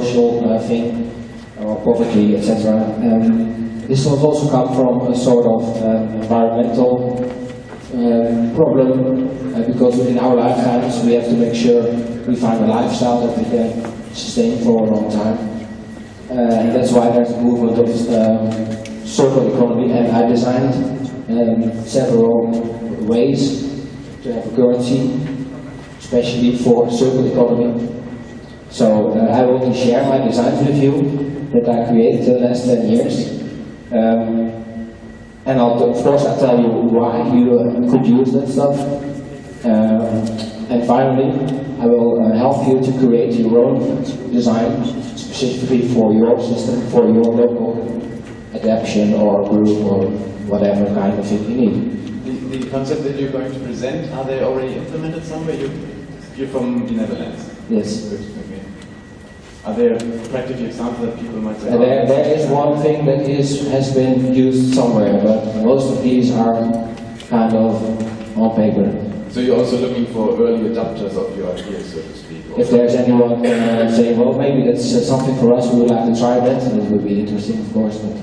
social thing, or poverty, etc. This has also come from a sort of environmental problem, because in our lifetimes we have to make sure we find a lifestyle that we can sustain for a long time. And that's why there's a movement of circular economy, and I designed several ways to have a currency, especially for circular economy. So I will share my designs with you that I created in the last 10 years. And of course I'll tell you why you could use that stuff. And finally, I will help you to create your own design specifically for your system, for your local adaptation or group or whatever kind of thing you need. The concept that you're going to present, are they already implemented somewhere? You're from the Netherlands? Yes. Good, okay. Are there practical examples that people might say? There is one thing that has been used somewhere, but most of these are kind of on paper. So you're also looking for early adopters of your ideas, so to speak? If there's anyone saying, well, maybe that's something for us, we would like to try that, and it would be interesting, of course. But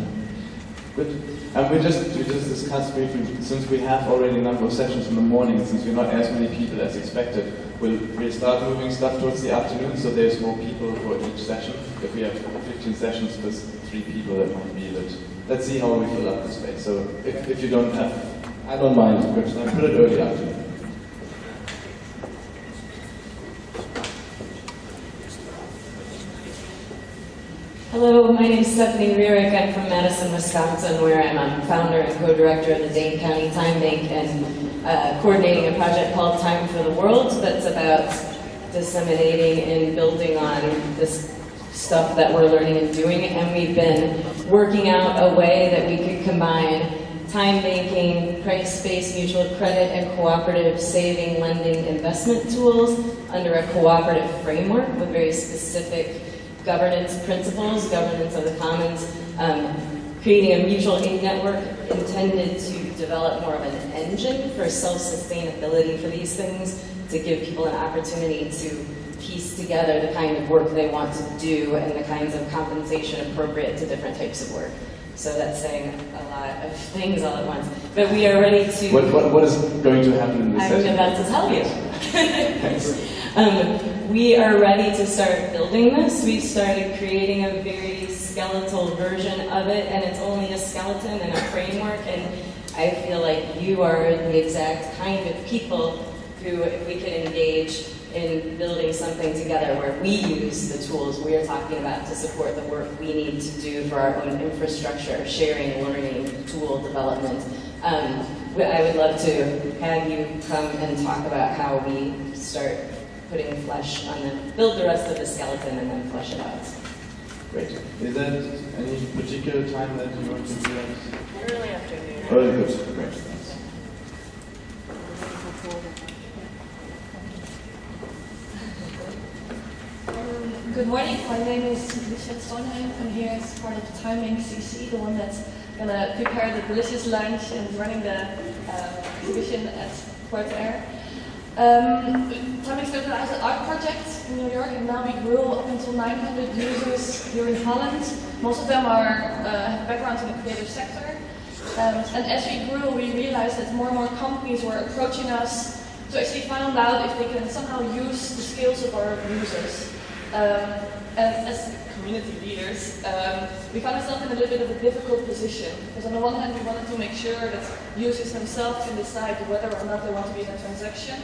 good. And we just discussed briefly, since we have already a number of sessions in the morning, since we're not as many people as expected, we'll start moving stuff towards the afternoon, so there's more people for each session. If we have 15 sessions with 3 people, that might be a bit. Let's see how we fill up the space. So if you don't have, I don't mind. Good, then put it early afternoon. Hello, my name is Stephanie Rierick. I'm from Madison, Wisconsin, where I'm a founder and co-director of the Dane County Time Bank and coordinating a project called Time for the World that's about disseminating and building on this stuff that we're learning and doing. And we've been working out a way that we could combine time banking, price-based mutual credit, and cooperative saving, lending, investment tools under a cooperative framework with very specific governance principles, governance of the commons, creating a mutual aid network intended to develop more of an engine for self-sustainability for these things, to give people an opportunity to piece together the kind of work they want to do and the kinds of compensation appropriate to different types of work. So that's saying a lot of things all at once. But we are ready to... What is going to happen in this session? I'm about to tell you. Thanks. We are ready to start building this. We've started creating a very skeletal version of it, and it's only a skeleton and a framework, and I feel like you are the exact kind of people who, if we could engage in building something together where we use the tools we're talking about to support the work we need to do for our own infrastructure, sharing, learning, tool development. I would love to have you come and talk about how we start putting flesh on them, build the rest of the skeleton and then flesh it out. Great. Is there any particular time that you want to do that? Early afternoon. Early, good. Great. Thanks. Good morning, my name is Lisette Stonheim. I'm here as part of the Timing CC, the one that's going to prepare the delicious lunch and running the exhibition at Port Air. Timing started as an art project in New York, and now we grew up until 900 users here in Holland. Most of them have backgrounds in the creative sector. And as we grew, we realized that more and more companies were approaching us to actually find out if they can somehow use the skills of our users. And as community leaders, we found ourselves in a little bit of a difficult position. Because on the one hand, we wanted to make sure that users themselves can decide whether or not they want to be in a transaction.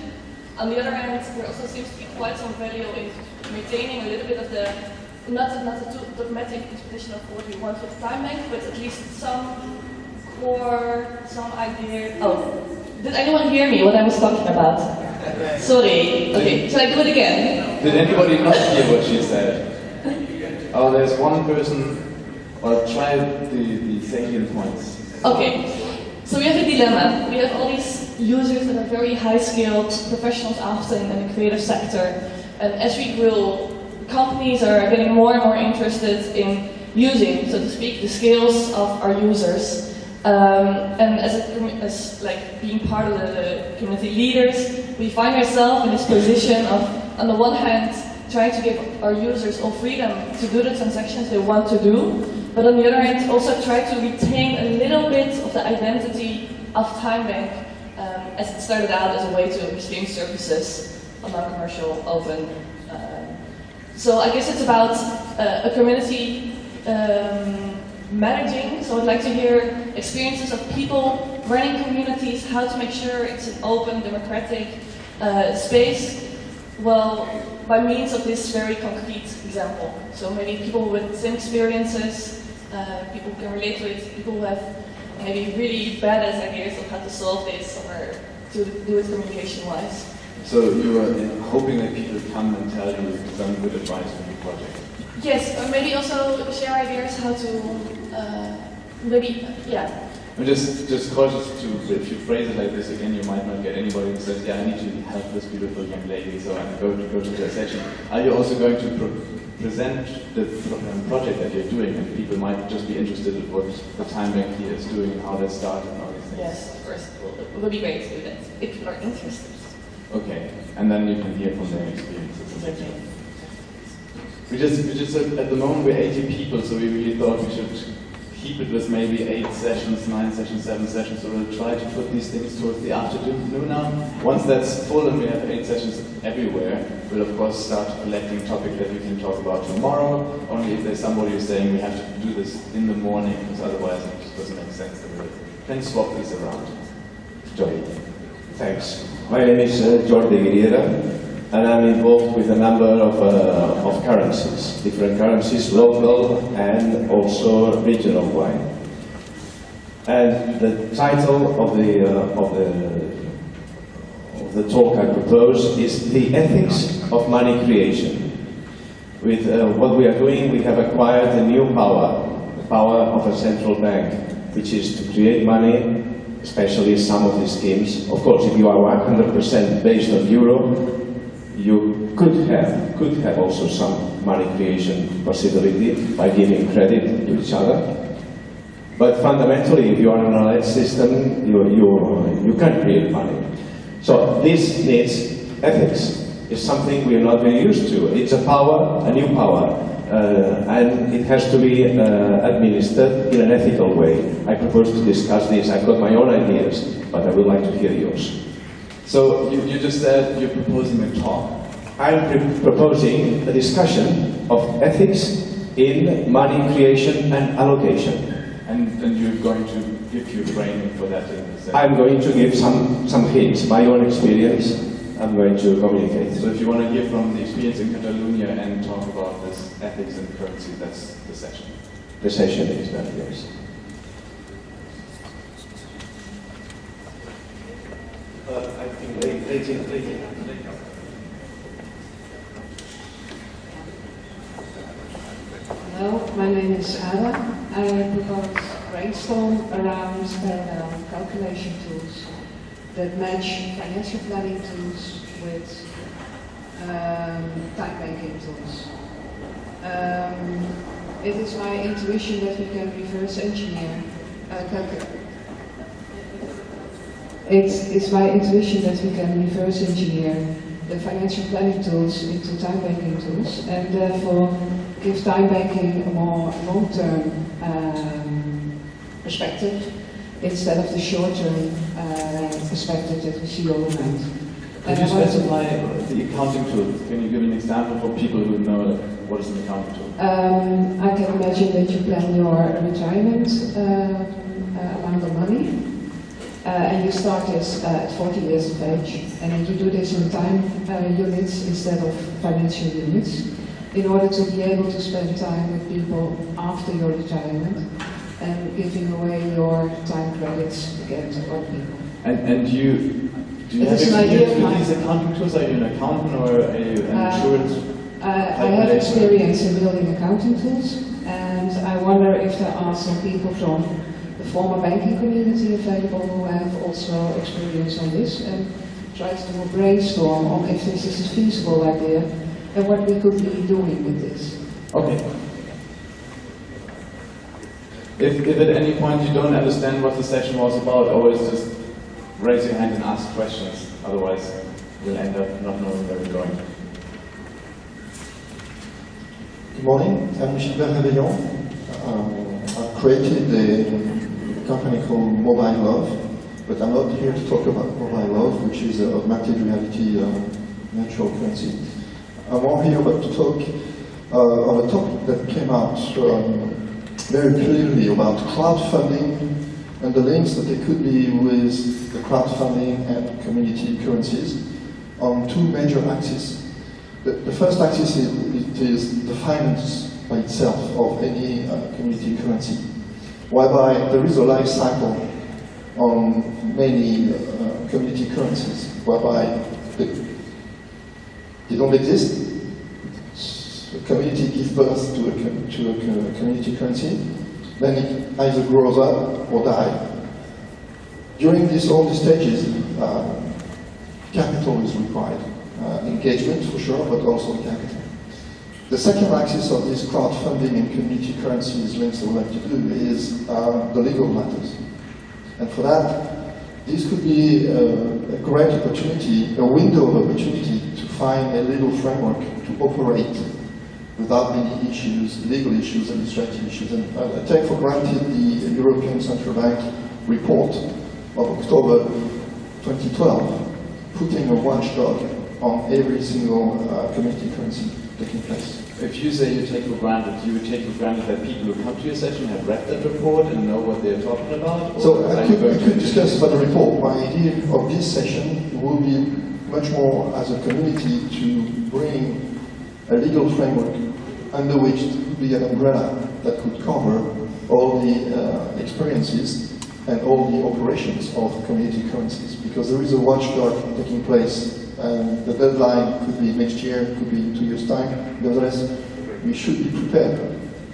On the other hand, there also seems to be quite some value in maintaining a little bit of the, not a dogmatic interpretation of what we want for the time bank, but at least some core, some idea. Oh, did anyone hear me what I was talking about? Sorry. Okay, shall I do it again? Did anybody not hear what she said? Oh, there's one person. Well, try the salient points. Okay. So we have a dilemma. We have all these users that are very high-skilled professionals often in the creative sector. And as we grow, companies are getting more and more interested in using, so to speak, the skills of our users. And as like being part of the community leaders, we find ourselves in this position of, on the one hand, trying to give our users all freedom to do the transactions they want to do, but on the other hand, also try to retain a little bit of the identity of TimeBank, as it started out as a way to exchange services on non-commercial, open. So I guess it's about a community managing. So I'd like to hear experiences of people running communities, how to make sure it's an open, democratic space. Well, by means of this very concrete example. So maybe people with same experiences, people who can relate to it, people who have maybe really badass ideas of how to solve this or to do it communication-wise. So you are hoping that people come and tell you some good advice on your project? Yes, or maybe also share ideas how to, maybe, yeah. I'm just cautious to, if you phrase it like this again, you might not get anybody who says, yeah, I need to help this beautiful young lady, so I'm going to go to the session. Are you also going to present the project that you're doing, and people might just be interested in what the TimeBank here is doing, and how that started, and all these things? Yes, of course. It would be great to do that, if you are interested. Okay, and then you can hear from their experiences. Exactly. We just at the moment we're 80 people, so we really thought we should keep it with maybe 8 sessions, 9 sessions, 7 sessions, so we'll try to put these things towards the afternoon now. Once that's full and we have 8 sessions everywhere, we'll of course start collecting topics that we can talk about tomorrow, only if there's somebody who's saying we have to do this in the morning, because otherwise it just doesn't make sense that we can swap these around. Joy. Thanks. My name is Jordi Guerriera, and I'm involved with a number of currencies, different currencies, local and also regional wide. And the title of the talk I propose is The Ethics of Money Creation. With what we are doing, we have acquired a new power, the power of a central bank, which is to create money, especially some of the schemes. Of course, if you are 100% based on euro, you could have also some money creation possibility by giving credit to each other. But fundamentally, if you are in an allied system, you can't create money. So this needs ethics. It's something we are not very used to. It's a power, a new power, and it has to be administered in an ethical way. I propose to discuss this. I've got my own ideas, but I would like to hear yours. So you just said you're proposing a talk. I'm proposing a discussion of ethics in money creation and allocation. And you're going to give your training for that in the session? I'm going to give some hints, my own experience. I'm going to communicate. So if you want to hear from the experience in Catalonia and talk about this ethics and currency, that's the session. The session is that, yes. I think later. Hello, my name is Ada. I propose brainstorm around calculation tools that match financial planning tools with time banking tools. It is my intuition that we can reverse engineer It's my intuition that we can reverse engineer the financial planning tools into time banking tools, and therefore give time banking a more long-term perspective instead of the short-term perspective that we see all around. Could you specify the accounting tool? Can you give an example for people who know what is an accounting tool? I can imagine that you plan your retirement amount of money. And you start this at 40 years of age, and then you do this in time units instead of financial units, in order to be able to spend time with people after your retirement, and giving away your time credits again to other people. And do you have experience with these accounting tools? Are you an accountant or are you an insurance? I have experience in building accounting tools, and I wonder if there are some people from the former banking community available who have also experience on this, and try to do a brainstorm on if this is a feasible idea and what we could be doing with this. Okay. If at any point you don't understand what the session was about, always just raise your hand and ask questions. Otherwise, we'll end up not knowing where we're going. morning, I'm Gilbert Réveillon. I've created a company called Mobile Love, but I'm not here to talk about Mobile Love, which is a augmented reality virtual currency. I'm more here but to talk of a topic that came out very clearly about crowdfunding and the links that there could be with the crowdfunding and community currencies on two major axes. The first axis is the finance by itself of any community currency, whereby there is a life cycle on many community currencies, whereby they don't exist. The community gives birth to a community currency, then it either grows up or dies. During all these stages, capital is required. Engagement for sure, but also capital. The second axis of this crowdfunding and community currencies links I would like to do is the legal matters. And for that, this could be a great opportunity, a window of opportunity to find a legal framework to operate without many issues, legal issues, administrative issues. And I take for granted the European Central Bank report of October 2012, putting a watchdog on every single community currency taking place. If you say you take for granted, you would take for granted that people who come to your session have read that report and know what they're talking about? So I could discuss about the report. My idea of this session will be much more as a community to bring a legal framework under which could be an umbrella that could cover all the experiences and all the operations of community currencies, because there is a watchdog taking place, and the deadline could be next year, could be in 2 years' time. Nevertheless, we should be prepared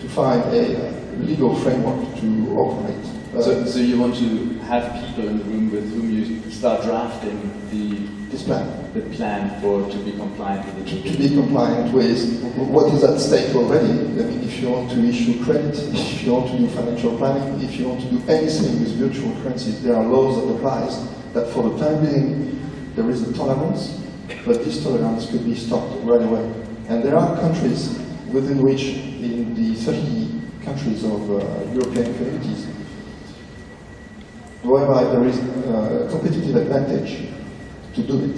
to find a legal framework to operate. So you want to have people in the room with whom you start drafting this plan. The plan to be compliant with the to be compliant with what is at stake already. I mean, if you want to issue credit, if you want to do financial planning, if you want to do anything with virtual currencies, there are laws that apply that for the time being there is a tolerance, but this tolerance could be stopped right away. And there are countries within which, in the 30 countries of European communities, whereby there is a competitive advantage to do it.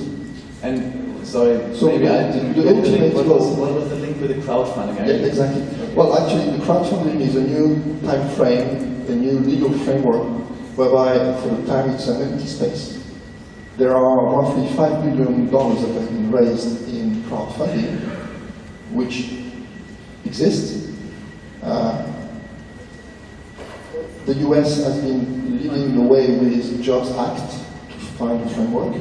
And sorry, so maybe I didn't get the link. What was the link with the crowdfunding? Yeah, exactly. Well, actually, the crowdfunding is a new time frame, a new legal framework, whereby for the time it's an empty space. There are roughly $5 billion that have been raised in crowdfunding, which exists. The US has been leading the way with the Jobs Act to find a framework.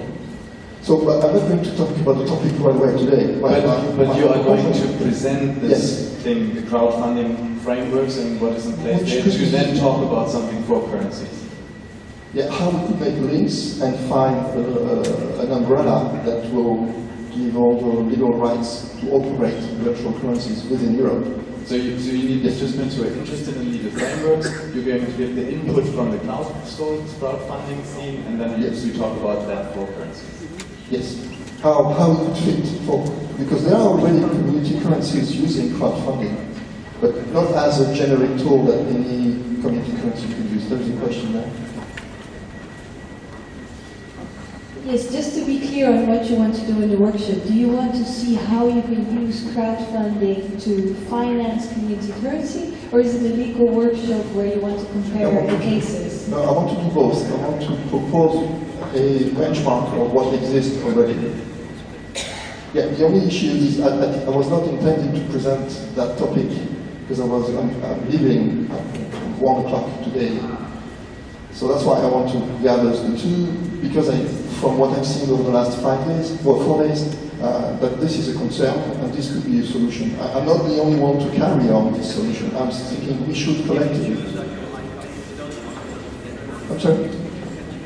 So, but I'm not going to talk about the topic right away today. But you are going to present this thing, the crowdfunding frameworks and what is in place there, to then talk about something for currencies. Yeah, how we could make links and find an umbrella that will give all the legal rights to operate virtual currencies within Europe. So you need participants who are interested in legal frameworks, you're going to get the input from the crowdfunding scene, and then you talk about that for currencies. Yes, how it could fit because there are already community currencies using crowdfunding, but not as a generic tool that any community currency could use. There's a question there. Yes, just to be clear on what you want to do in the workshop, do you want to see how you can use crowdfunding to finance community currency, or is it a legal workshop where you want to compare the cases? No, I want to do both. I want to propose a benchmark of what exists already. Yeah, the only issue is I was not intending to present that topic because I'm leaving at 1 o'clock today. So that's why I want to gather the two, because from what I've seen over the last 5 days, or 4 days, that this is a concern and this could be a solution. I'm not the only one to carry on this solution. I'm thinking we should collectively. I'm sorry?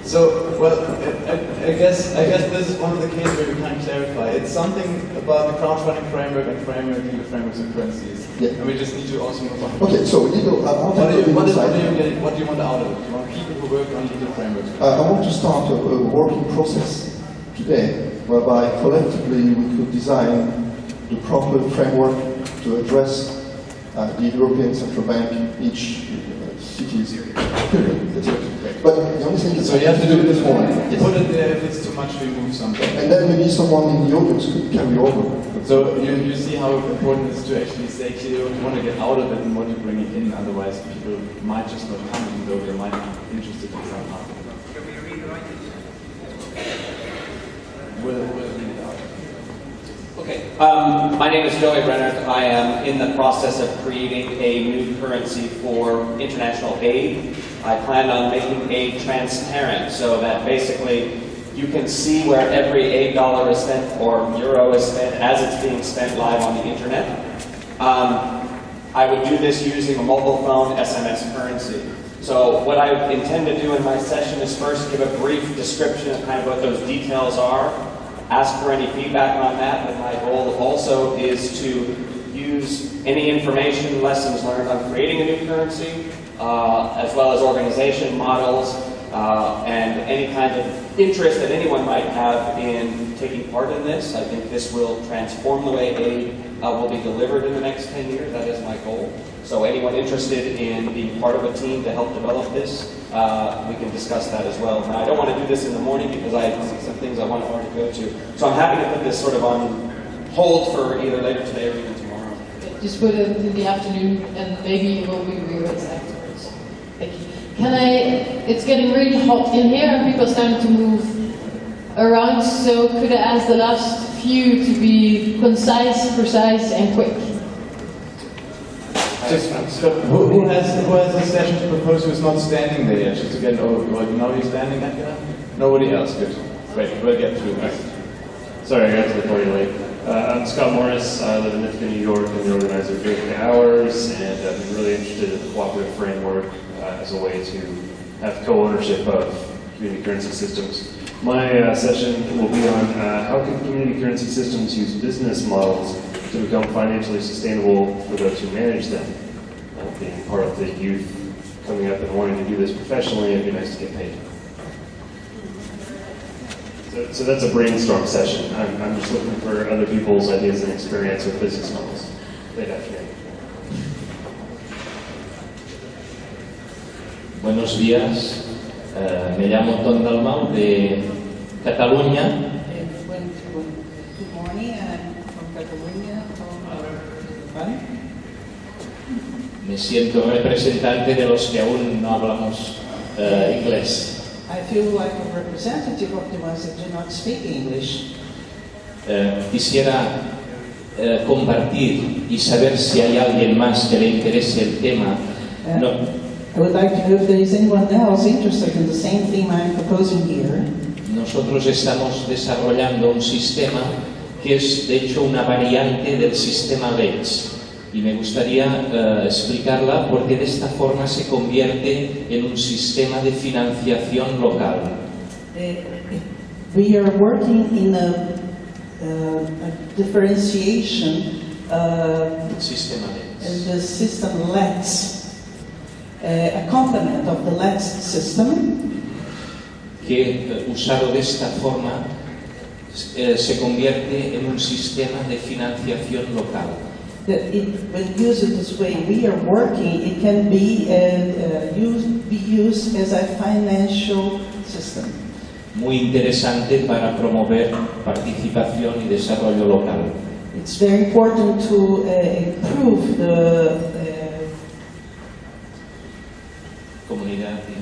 So, well, I guess this is one of the cases where we can clarify. It's something about the crowdfunding framework and legal frameworks and currencies. Yeah. And we just need to also move on. Okay, so legal. What do you want out of it? You want people who work on legal frameworks? I want to start a working process today, whereby collectively we could design the proper framework to address the European Central Bank, each city's period. That's it. But the only thing is, So you have to do it this morning. Yes. Put it there. If it's too much, remove something. And then maybe someone in the audience could carry over. So you see how important it is to actually say clear what you want to get out of it and what you bring it in. Otherwise, people might just not come, even though they might be interested in somehow. Can we rewrite it? We'll read it out. Okay, my name is Joey Brenner. I am in the process of creating a new currency for international aid. I plan on making aid transparent so that basically you can see where every aid dollar is spent or euro is spent as it's being spent live on the internet. I would do this using a mobile phone SMS currency. So what I intend to do in my session is first give a brief description of kind of what those details are, ask for any feedback on that, but my goal also is to use any information, lessons learned on creating a new currency, as well as organization models, and any kind of interest that anyone might have in taking part in this. I think this will transform the way aid will be delivered in the next 10 years. That is my goal. So anyone interested in being part of a team to help develop this, we can discuss that as well. Now, I don't want to do this in the morning because I see some things I want to already go to. So I'm happy to put this sort of on hold for either later today or even tomorrow. Just put it in the afternoon and maybe it will be rearranged afterwards. Thank you. It's getting really hot in here and people are starting to move around, so could I ask the last few to be concise, precise and quick? Who has a session to propose who's not standing there yet? Just to get over. Now you're standing up here? Nobody else. Good. Great. We'll get through this. Sorry, I got to the party late. I'm Scott Morris. I live in Ithaca, New York. I'm the organizer of Ithaca Hours, and I've been really interested in the cooperative framework as a way to have co-ownership of community currency systems. My session will be on how can community currency systems use business models to become financially sustainable for those who manage them. Being part of the youth coming up and wanting to do this professionally, it'd be nice to get paid. So that's a brainstorm session. I'm just looking for other people's ideas and experience with business models. Late afternoon. Buenos días, me llamo Ton Dalmau de Cataluña. Good morning, I'm from Catalonia, from Me siento representante de los que aún no hablamos inglés. I feel like a representative of the ones that do not speak English. Quisiera compartir y saber si hay alguien más que le interese el tema. I would like to know if there is anyone else interested in the same theme I'm proposing here. Nosotros estamos desarrollando un sistema que es de hecho una variante del sistema BEX y me gustaría explicarla porque de esta forma se convierte en un sistema de financiación local. We are working in a differentiation Sistema BEX. in the system LETS, a complement of the LETS system. Que usado de esta forma se convierte en un sistema de financiación local. When used this way, we are working, it can be used as a financial system. Muy interesante para promover participación y desarrollo local. It's very important to improve the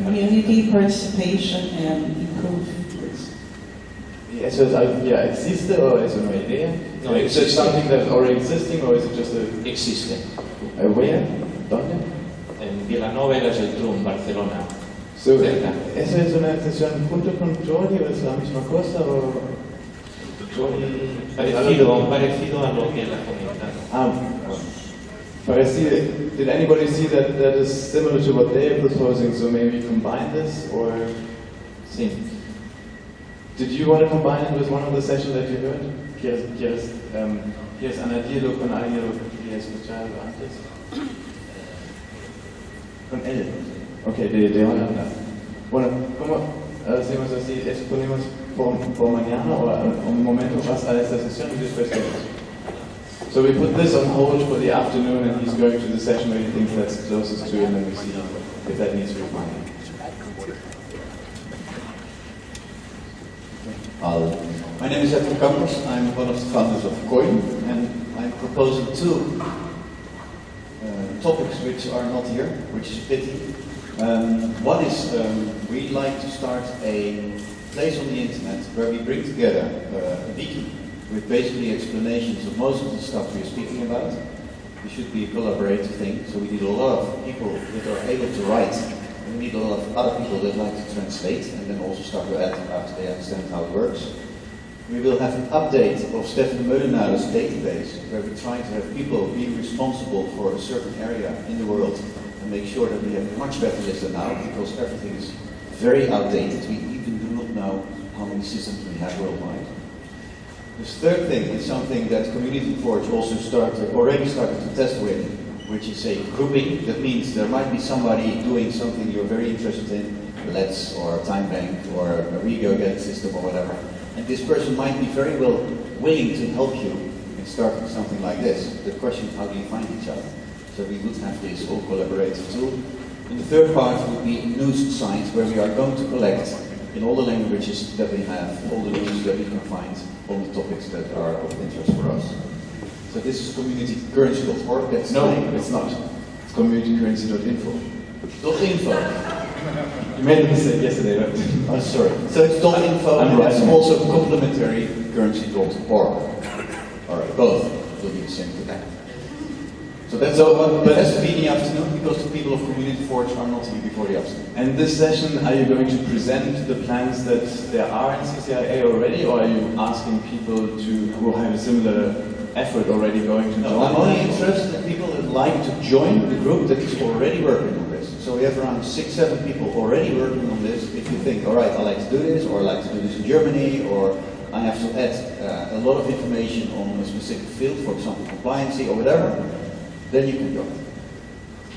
community participation and improve this. Eso ya existe o es una idea? No, is it something that's already existing or is it just a... Existe. Where? ¿Dónde? En Vilanova y la Geltrú, en Barcelona. So, cerca. ¿Eso es una sesión junto con Jordi o es la misma cosa? O... Parecido a lo que él ha comentado. Did anybody see that is similar to what they are proposing, so maybe combine this, or... Sí. Did you want to combine it with one of the sessions that you heard? ¿Quieres añadirlo con alguien que escuchado antes? Con él. Ok, de Holanda. Bueno, ¿cómo hacemos así? ¿Eso ponemos por mañana o un momento más a esta sesión y después vemos? So we put this on hold for the afternoon, and he's going to the session where he thinks that's closest to him, and we see if that needs refining. My name is Edwin Campos. I'm one of the founders of COIN, and I'm proposing two topics which are not here, which is a pity. One is we'd like to start a place on the internet where we bring together a wiki with basically explanations of most of the stuff we're speaking about. It should be a collaborative thing, so we need a lot of people that are able to write, and we need a lot of other people that like to translate, and then also start to add after they understand how it works. We will have an update of Stefan Meulenaar's database, where we try to have people be responsible for a certain area in the world, and make sure that we have a much better list than now, because everything is very outdated. We even do not know how many systems we have worldwide. This third thing is something that Community Forge also already started to test with, which is a grouping. That means there might be somebody doing something you're very interested in, Let's or a time bank or a ReGo-Get system or whatever. And this person might be very willing to help you in starting something like this. The question is, how do you find each other? So we would have this all collaborative tool. And the third part would be news sites, where we are going to collect in all the languages that we have, all the news that we can find on the topics that are of interest for us. So this is communitycurrency.org. That's no, it's not. It's communitycurrency.info. .info. You made a mistake yesterday, but oh, sorry. So it's .info, and it's also complementary currency.org. All right, both will be the same thing. So that's but it has to be in the afternoon, because the people of Community Forge are not here before the afternoon. And this session, are you going to present the plans that there are in CCIA already, or are you asking people who have a similar effort already going to join? I'm only interested in people that like to join the group that is already working on this. So we have around 6-7 people already working on this. If you think, all right, I like to do this, or I like to do this in Germany, or I have to add a lot of information on a specific field, for example, compliancy or whatever, then you can join.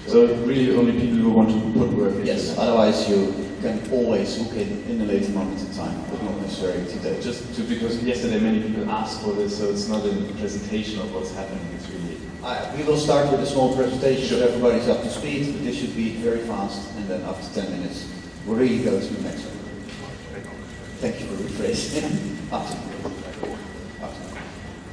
So really only people who want to put work into Yes, it. otherwise you can always hook in a later moment in time, but not necessarily today. Because yesterday many people asked for this, so it's not a presentation of what's happening, it's really... We will start with a small presentation so everybody's up to speed, but this should be very fast, and then after 10 minutes we'll really go to the next one. Thank you for rephrasing.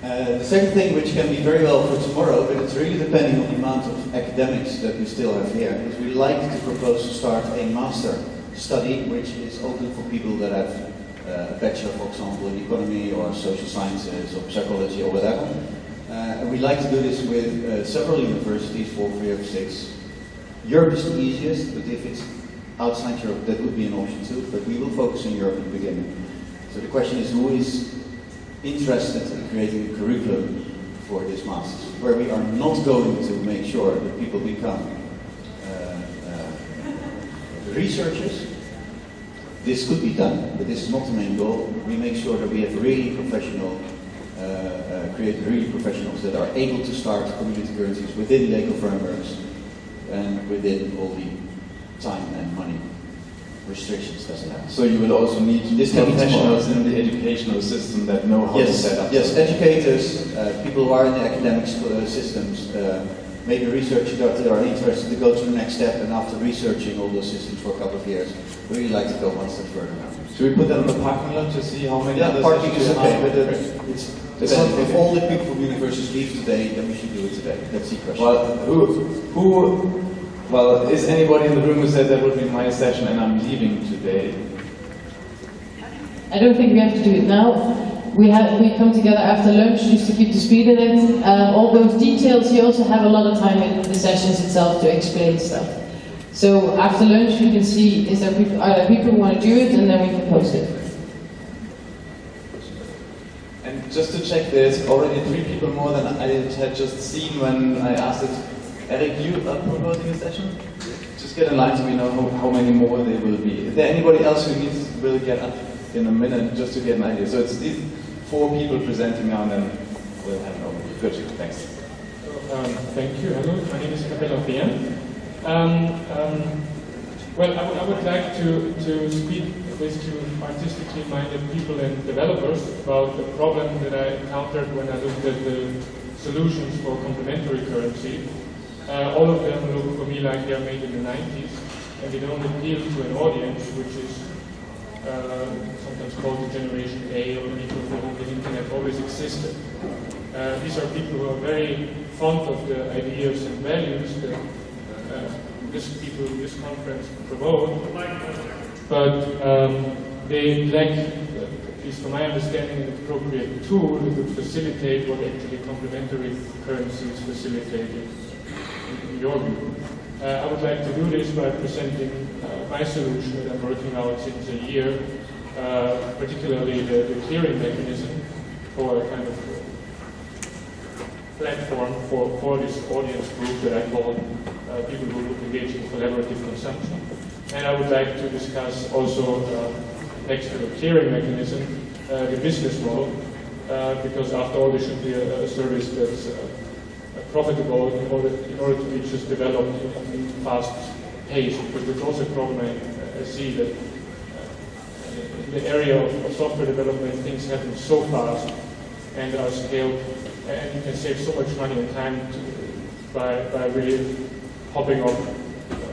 The second thing, which can be very well for tomorrow, but it's really depending on the amount of academics that we still have here, is we like to propose to start a master study, which is open for people that have a bachelor, for example, in economy or social sciences or psychology or whatever. And we like to do this with several universities, 4, 3, or 6. Europe is the easiest, but if it's outside Europe, that would be an option too, but we will focus on Europe in the beginning. So the question is, who is interested in creating a curriculum for this master's, where we are not going to make sure that people become researchers. This could be done, but this is not the main goal. We make sure that we have really professional, create really professionals that are able to start community currencies within legal frameworks and within all the time and money restrictions doesn't have. So you will also need professionals in the educational system that know how to set up. Yes, educators, people who are in the academic systems, maybe researchers that are interested to go to the next step, and after researching all those systems for a couple of years, really like to go one step further now. Should we put that in the parking lot to see how many Yeah, other parking is sessions okay, we but have? it's not, if all the people from universities leave today, then we should do it today. That's the question. Well, is anybody in the room who said that would be my session and I'm leaving today? I don't think we have to do it now. We come together after lunch just to keep the speed in it. All those details, you also have a lot of time in the sessions itself to explain stuff. So after lunch we can see, are there people who want to do it, and then we can post it. And just to check, there's already 3 people more than I had just seen when I asked it. Eric, you are proposing a session? Just get in line so we know how many more there will be. Is there anybody else who will get up in a minute just to get an idea? So it's these 4 people presenting now, and then we'll have an overview. Good, thanks. Thank you. Hello, my name is Capella Vian. Well, I would like to speak with two artistically minded people and developers about the problem that I encountered when I looked at the solutions for complementary currency. All of them look for me like they are made in the 90s, and they don't appeal to an audience which is sometimes called the Generation A, or people for whom the internet always existed. These are people who are very fond of the ideas and values that this conference promote, but they lack, at least from my understanding, an appropriate tool that would facilitate what actually complementary currencies facilitated in your view. I would like to do this by presenting my solution that I'm working out since a year, particularly the clearing mechanism for a kind of platform for this audience group that I call people who engage in collaborative consumption. And I would like to discuss also, next to the clearing mechanism, the business model, because after all, this should be a service that's profitable in order to be just developed in fast pace. Because there's also a problem I see that in the area of software development, things happen so fast and are scaled, and you can save so much money and time by really hopping up,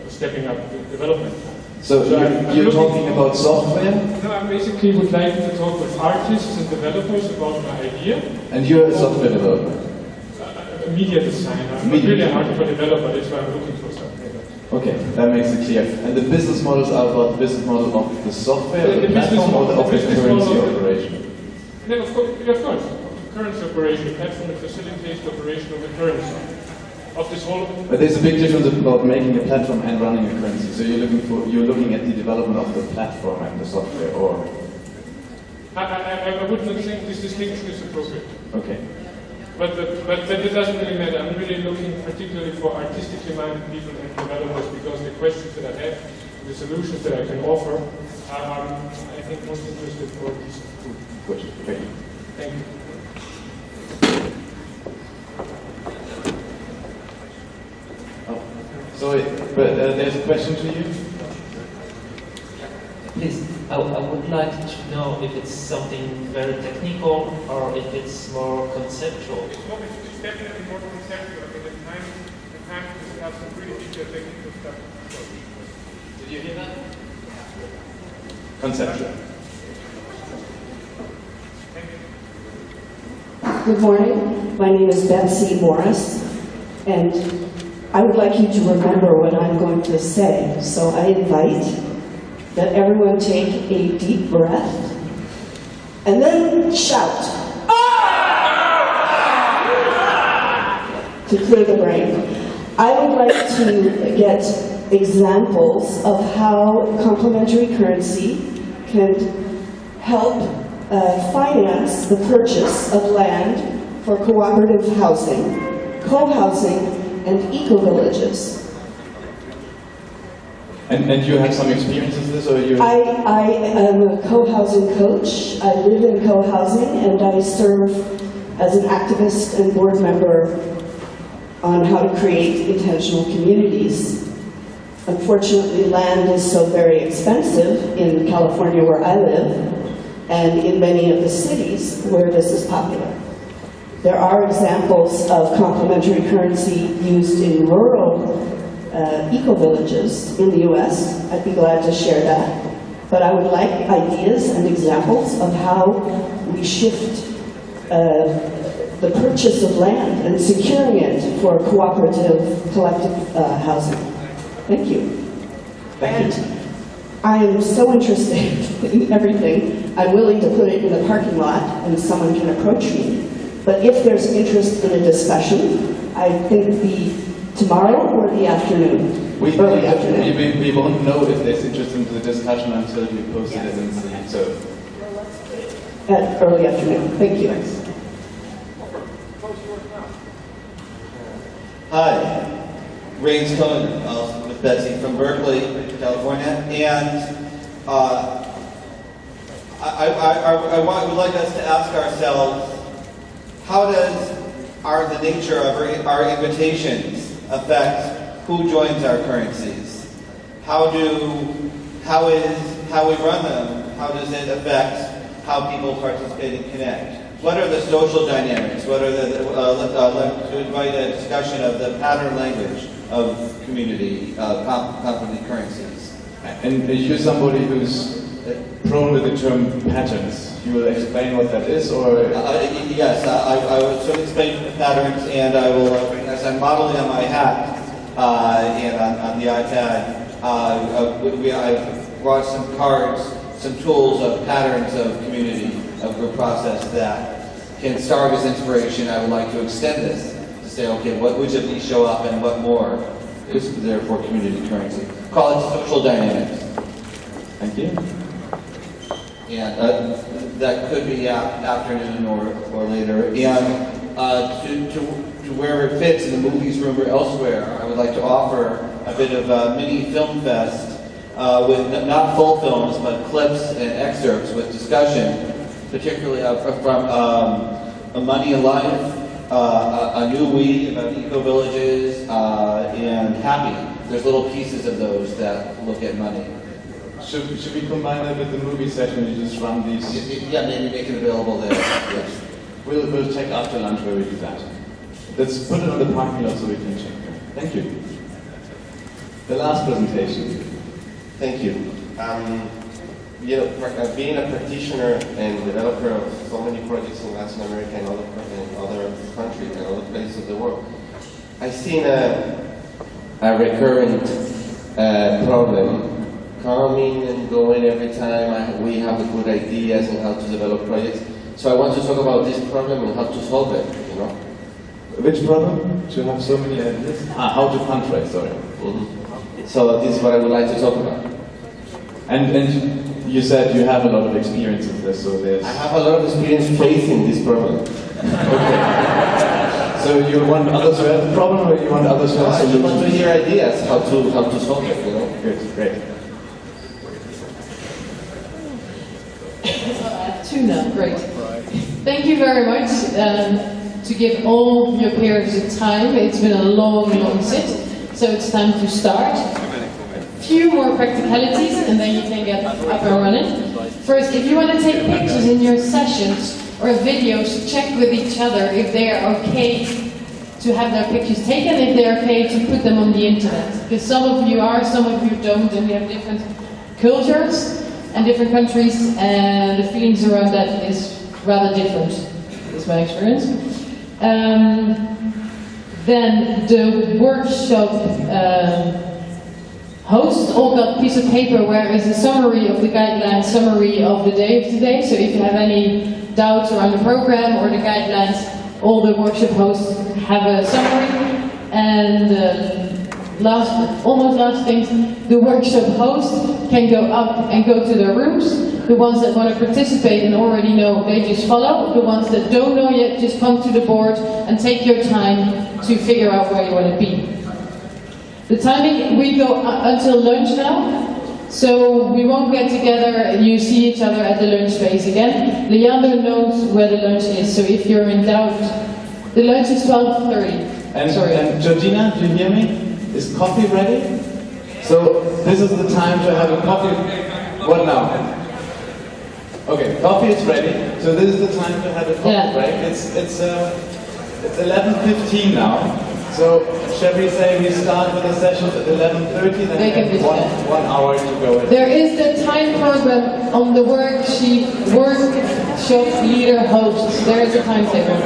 stepping up the development. So you're talking about software? No, I basically would like to talk with artists and developers about my idea. And you're a software developer? A media designer. I'm not really a hardcore developer, that's why I'm looking for something. Okay, that makes it clear. And the business models are about the business model of the software, the platform, or of the currency operation? No, of course. The currency operation, the platform that facilitates the operation of the currency. Of this whole. But there's a big difference about making a platform and running a currency. So you're looking at the development of the platform and the software, or? I would not think this distinction is appropriate. Okay. But it doesn't really matter. I'm really looking particularly for artistically minded people and developers, because the questions that I have, the solutions that I can offer, are I think most interested for this group. Good. Thank you. Thank you. Sorry, but there's a question to you. Please, I would like to know if it's something very technical or if it's more conceptual. It's definitely more conceptual. I mean, the time to discuss some really detailed technical stuff. Did you hear that? Conceptual. Good morning. My name is Betsy Morris, and I would like you to remember what I'm going to say. So I invite that everyone take a deep breath and then shout to clear the brain. I would like to get examples of how complementary currency can help finance the purchase of land for cooperative housing, co-housing, and eco-villages. And you have some experience in this, or you? I am a co-housing coach. I live in co-housing, and I serve as an activist and board member on how to create intentional communities. Unfortunately, land is so very expensive in California, where I live, and in many of the cities where this is popular. There are examples of complementary currency used in rural eco-villages in the US. I'd be glad to share that. But I would like ideas and examples of how we shift the purchase of land and securing it for cooperative, collective housing. Thank you. Thank you. I am so interested in everything. I'm willing to put it in the parking lot and someone can approach me. But if there's interest in a discussion, I think tomorrow or the afternoon? Early afternoon. We won't know if there's interest in the discussion until we post it in the so. At early afternoon. Thank you. Thanks. Hi, Rains Cohen, with Betsy from Berkeley, California, and I would like us to ask ourselves, how does the nature of our invitations affect who joins our currencies? How we run them, how does it affect how people participate and connect? what are the social dynamics? What are to invite a discussion of the pattern language of community, commonly currencies. And you're somebody who's prone with the term patterns. You will explain what that is, or? Yes, I will sort of explain patterns, and I will, as I'm modeling on my hat and on the iPad, I've brought some cards, some tools of patterns of community, of group process that can serve as inspiration. I would like to extend this to say, okay, which of these show up and what more is there for community currency? Call it social dynamics. Thank you. And that could be afternoon or later. And to where it fits in the movies room or elsewhere, I would like to offer a bit of a mini film fest with not full films, but clips and excerpts with discussion, particularly from A Money and Life, A New We about eco-villages, and Happy. There's little pieces of those that look at money. Should we combine that with the movie session? You just run these? Yeah, maybe make it available there. Yes. We'll check after lunch where we do that. Let's put it on the parking lot so we can check. Thank you. The last presentation. Thank you. Being a practitioner and developer of so many projects in Latin America and other countries and other places of the world, I've seen a recurrent problem coming and going every time we have the good ideas and how to develop projects. So I want to talk about this problem and how to solve it, Which problem? To have so many ideas? How to fundraise, sorry. Mm-hmm. So this is what I would like to talk about. And you said you have a lot of experience with this, so there's... I have a lot of experience facing this problem. Okay. So you want others to have the problem, or you want others to have solutions? I want to hear ideas how to solve it, Good, great. Two now, great. Thank you very much to give all your peers the time. It's been a long, long sit, so it's time to start. Few more practicalities and then you can get up and running. First, if you want to take pictures in your sessions or videos, check with each other if they are okay to have their pictures taken, if they're okay to put them on the internet. Because some of you are, some of you don't, and we have different cultures and different countries, and the feelings around that is rather different. That's my experience. Then the workshop hosts all got a piece of paper where is a summary of the guidelines, summary of the day of today. So if you have any doubts around the program or the guidelines, all the workshop hosts have a summary. And almost last thing, the workshop host can go up and go to their rooms. The ones that want to participate and already know, they just follow. The ones that don't know yet, just come to the board and take your time to figure out where you want to be. The timing, we go until lunch now. So we won't get together and you see each other at the lunch space again. Leander knows where the lunch is, so if you're in doubt, the lunch is 12:30. And Georgina, do you hear me? Is coffee ready? So this is the time to have a coffee. What now? Okay, coffee is ready. So this is the time to have a coffee break. It's 11:15 now. So shall we say we start with the sessions at 11:30, then we have one hour to go. There is the time program on the worksheet, workshop leader hosts. There is a timetable.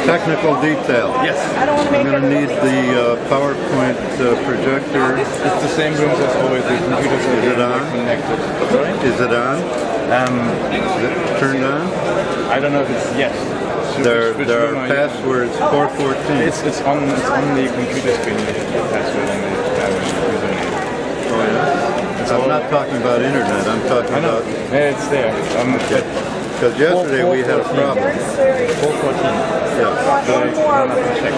technical detail. Yes. I'm going to need the PowerPoint projector. It's the same rooms as always. The computers are Is it on? connected. Sorry? Is it on? Is it turned on? I don't know if it's yes. There are passwords 414. It's on the computer screen. The password and the username. Oh yeah. I'm not talking about internet. I'm talking about. Yeah, it's there. Because yesterday we had a problem. 414. Yeah. So I don't have to check.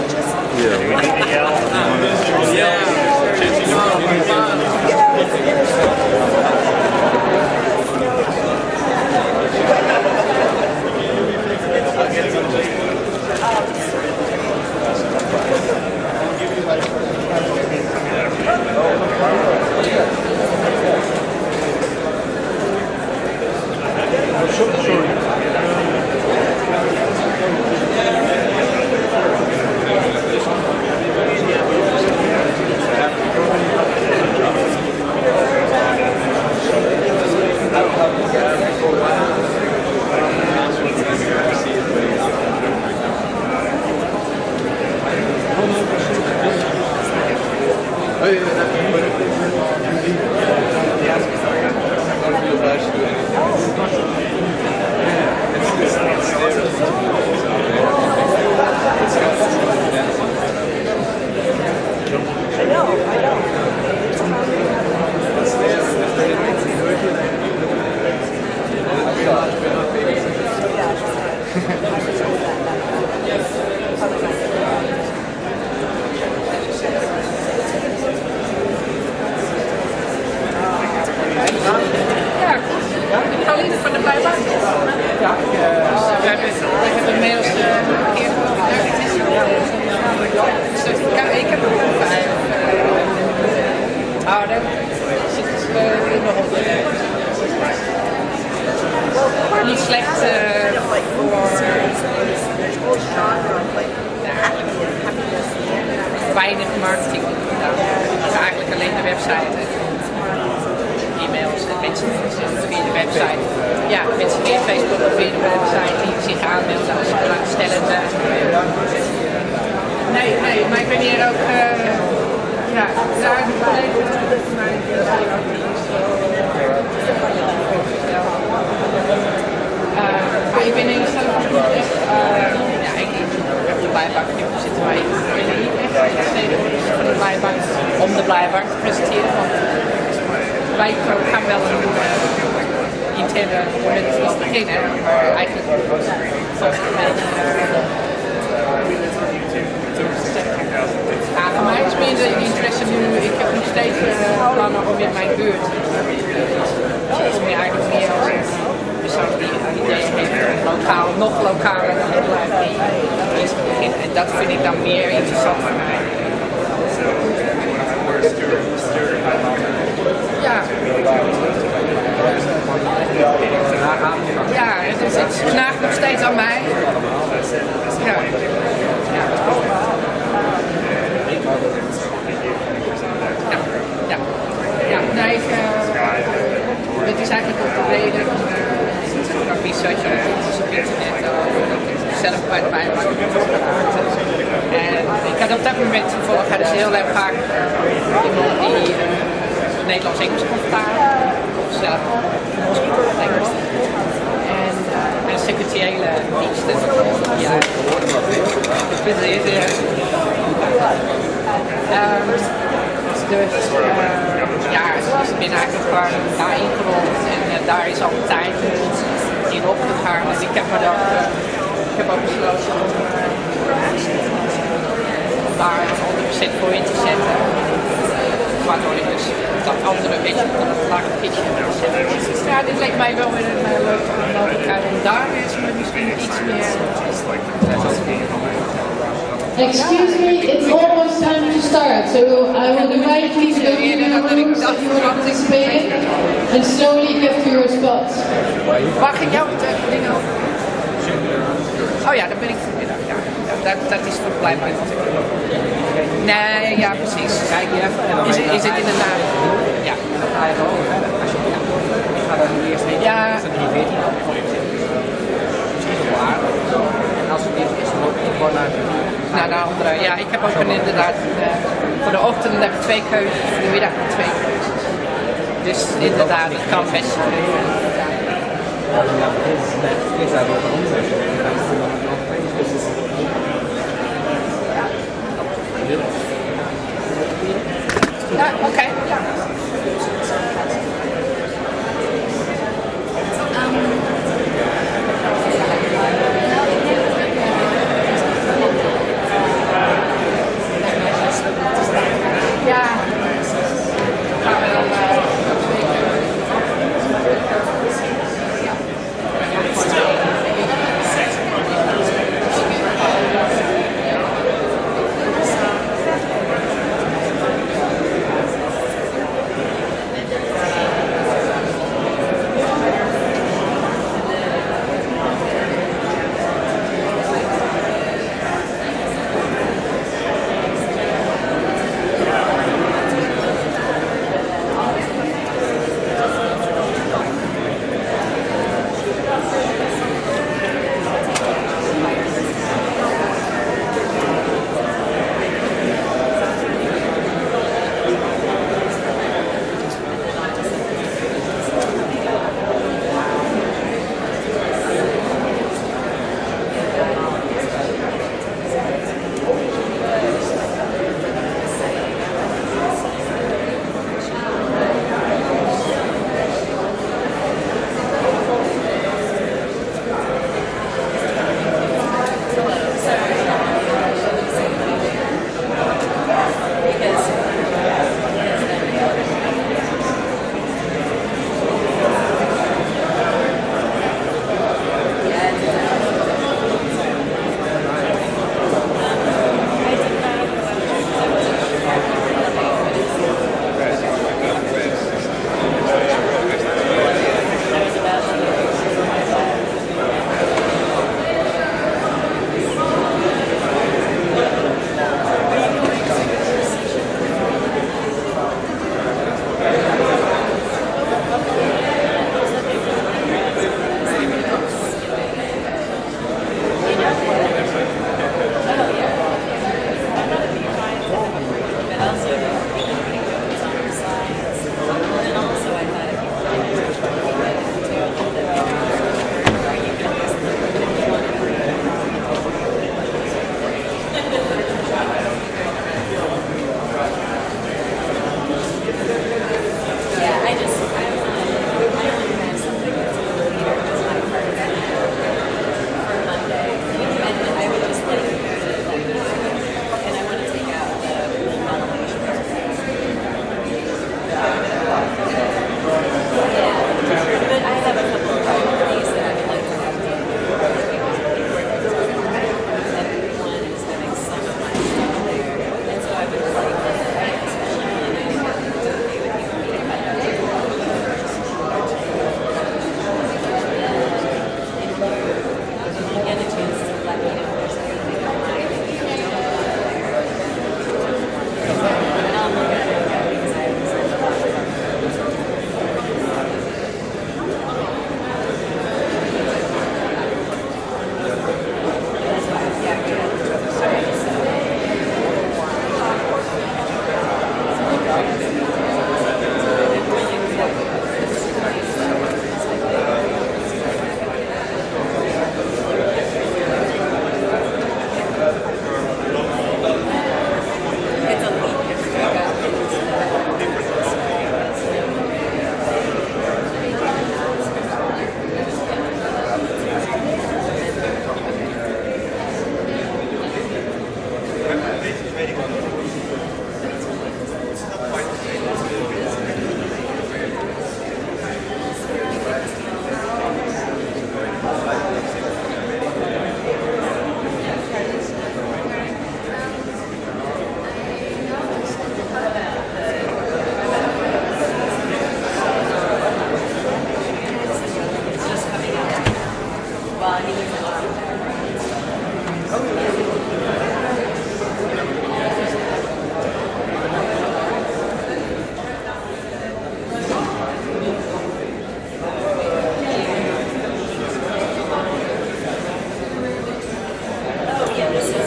Pauline van de Blijbaan. Ja, we hebben inmiddels een keer ik heb er ook 5. Daar zit in de hond. Niet slecht voor weinig marketing. Dus eigenlijk alleen de website. E-mails en mensen via de website. Ja, mensen via Facebook of via de website die zich aanmelden als belangstellende. Nee, maar ik ben hier ook ja, daar een collega van mij. Ik ben in zelf echt, ja, ik heb de Blijbank, nu zitten wij niet echt van de Blijbank om de Blijbank te presenteren. Want wij gaan wel een interne moment beginnen, maar eigenlijk valt het een beetje. Voor mij is meer de interesse nu, ik heb nog steeds plannen om in mijn buurt. Om je eigenlijk meer persoon die ideeën heeft, lokaal, nog lokaler dan het blijft die iets te beginnen. En dat vind ik dan meer interessant voor mij. Ja. Ja, het knaagt nog steeds aan mij. Ja. Ja, nee, het is eigenlijk ook de reden dat ik research op internet zelf bij de Bijbank gemaakt. En ik had op dat moment toevallig dus heel erg vaak iemand die Nederlands-Engels kon vertalen, of zelf Engels. En secretariële diensten. Ja, dus ja, ik ben eigenlijk gewoon daar ingerold en daar is al een tijd in opgegaan. Dus ik heb me dan, ik heb ook besloten om daar 100% voor in te zetten. Waardoor ik dus dat andere een beetje op het lage pitje heb gezet. Ja, dit leek mij wel weer een leuke mogelijkheid om daar misschien iets meer. Excuse me, it's almost time to start, so I will invite you to go to your rooms if you want to participate in, and slowly get to your spots. Waar ging jouw dingen over? Oh ja, daar ben ik vanmiddag. Ja. Dat is voor blijkbaar. Nee, ja precies. Is het inderdaad? Ja. Ik ga daar nu eerst heen. Ja. Misschien nog wel aardig. En als het niet is, dan naar de andere. Ja, ik heb ook inderdaad, voor de ochtend heb ik 2 keuzes, voor de middag 2 keuzes. Dus inderdaad, het kan best. Ja, oké. Ja. Yeah, this is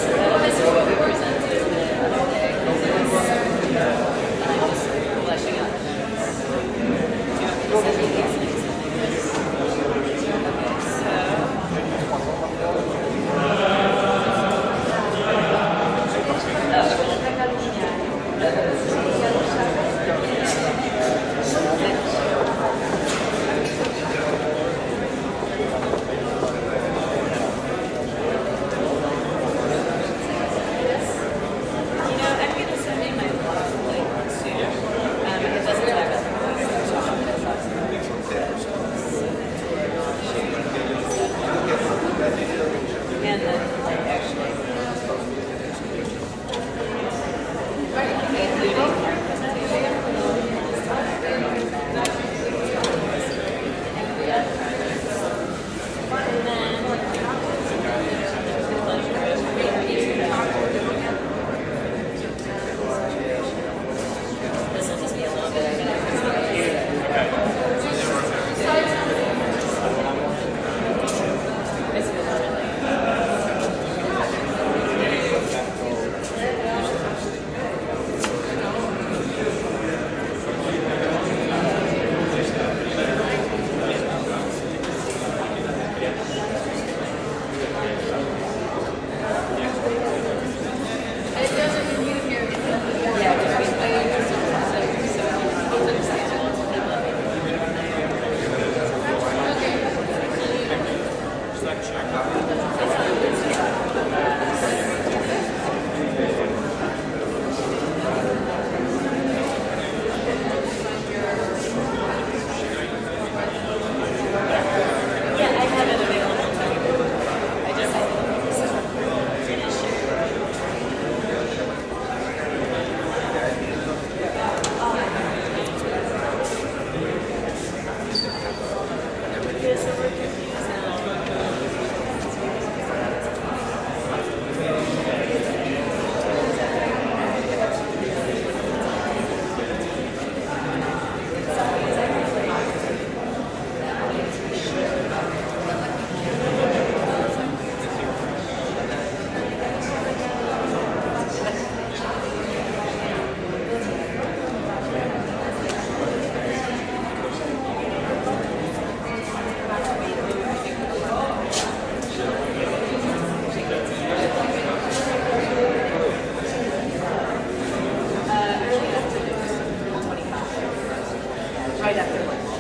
Right after lunch.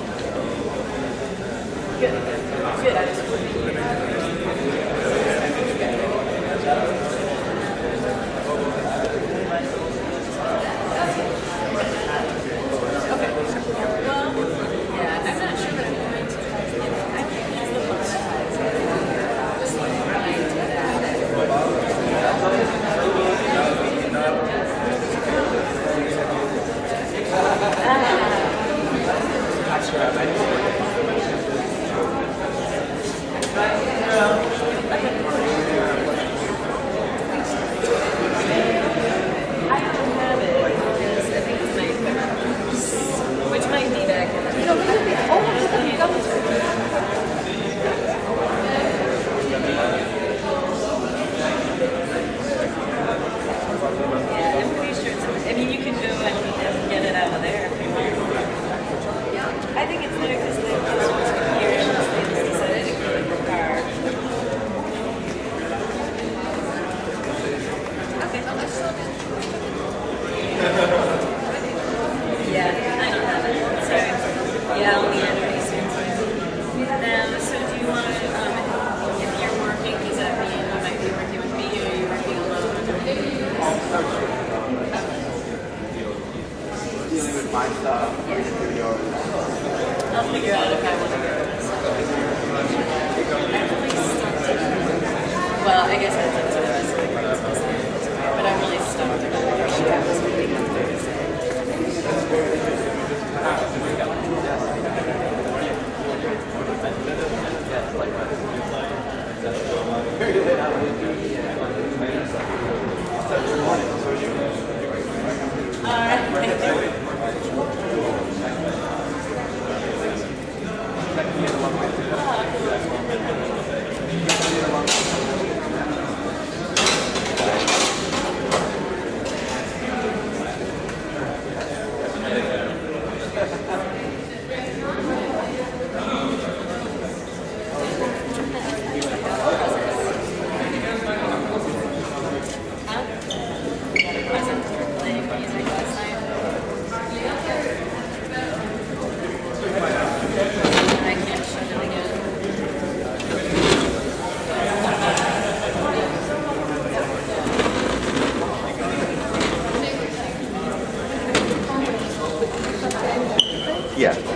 Good. Good. I just which might be back. Yeah, I'm pretty sure it's, I mean, you can go and get it out of there if you want. I think it's there because they're closer to here and they just decided to go in the car. Yeah, I don't have it. Sorry. Yeah, I'll be in pretty soon. So do you want to, if you're working, does that mean you might be working with me or are you working alone? Dealing with my stuff, yours. I'll figure out if I want to go with myself. Well, I guess that's up to the rest of the group. But I'm really stoked about it. She got this meeting on Thursday. Yeah.